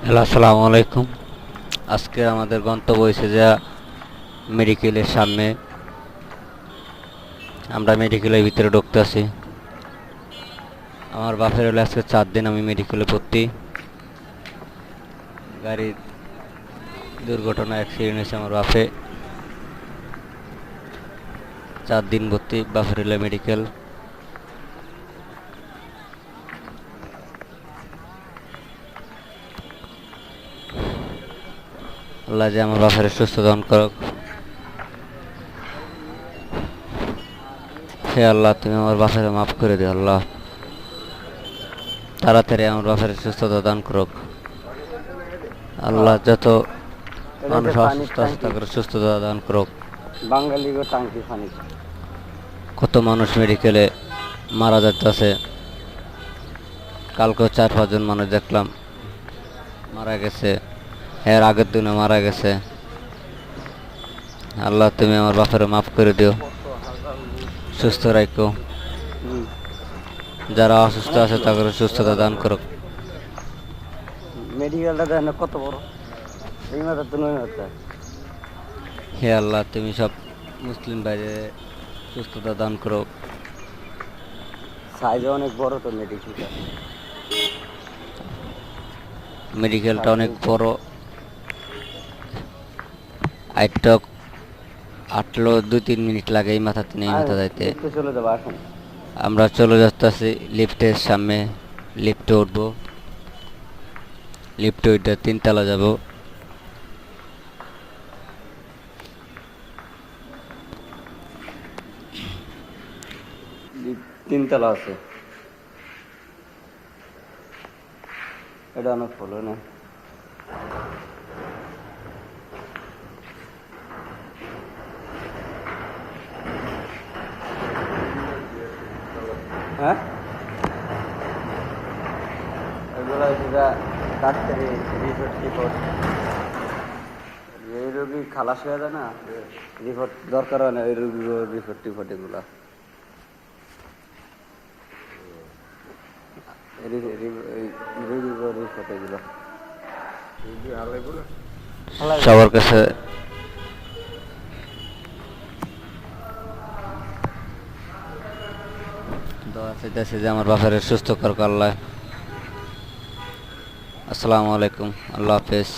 Hello, আসসালামু আলাইকুম। আজকে আমাদের গন্তব্য হয়েছে যে মেডিকেলের সামনে। আমরা মেডিকেলের ভিতরে ঢুকতেছি। আমার বাপের হলে আজকে 4 দিন আমি মেডিকেলে ভর্তি। গাড়ির দুর্ঘটনা অ্যাক্সিডেন্ট হয়েছে আমার বাপে। 4 দিন ভর্তি বাপের হলে মেডিকেল। আল্লাহ যে আমার বাপের সুস্থ দান করুক। হে আল্লাহ, তুমি আমার বাপের মাফ করে দিও আল্লাহ। তাড়াতাড়ি আমার বাপের সুস্থতা দান করুক আল্লাহ। যত মানুষ অসুস্থ আছে তাদের সুস্থতা দান করুক। বাঙালি গো টাঙ্কি পানি। কত মানুষ মেডিকেলে মারা যাচ্ছে। কালকেও 4-5 জন মানুষ দেখলাম মারা গেছে, এর আগের দিনে মারা গেছে। আল্লাহ তুমি আমার বাপের মাফ করে দিও, সুস্থ রাখো। যারা অসুস্থ আছে তাদের সুস্থতা দান করো। মেডিকেলটা দেখেন কত বড়, এই মাথা তো নয় মাথা। হে আল্লাহ, তুমি সব মুসলিম ভাইদের সুস্থতা দান করো। সাইজে অনেক বড় তো মেডিকেলটা। মেডিকেলটা অনেক বড়। আইটা আটলো 2-3 মিনিট লাগে এই মাথা থেকে এই মাথা যাইতে। চলে যাবো আসুন। আমরা চলে যাচ্ছি লিফটের সামনে। লিফটে উঠবো, লিফটে উঠে 3 তলা যাব। তিনতলা আছে, এটা অনেক ভালো না। হ্যাঁ, এগুলো যেটা ডাক্তারি রিপোর্ট টিপোর্ট, এই রোগী খালাস হয়ে যায় না, রিপোর্ট দরকার হয় না এই রোগীগুলো, রিপোর্ট টিপোর্ট এগুলা। সবার কাছে দোয়া চাইতেছে যে আমার বাপের সুস্থ করুক আল্লাহ। আসসালামু আলাইকুম, আল্লাহ হাফেজ।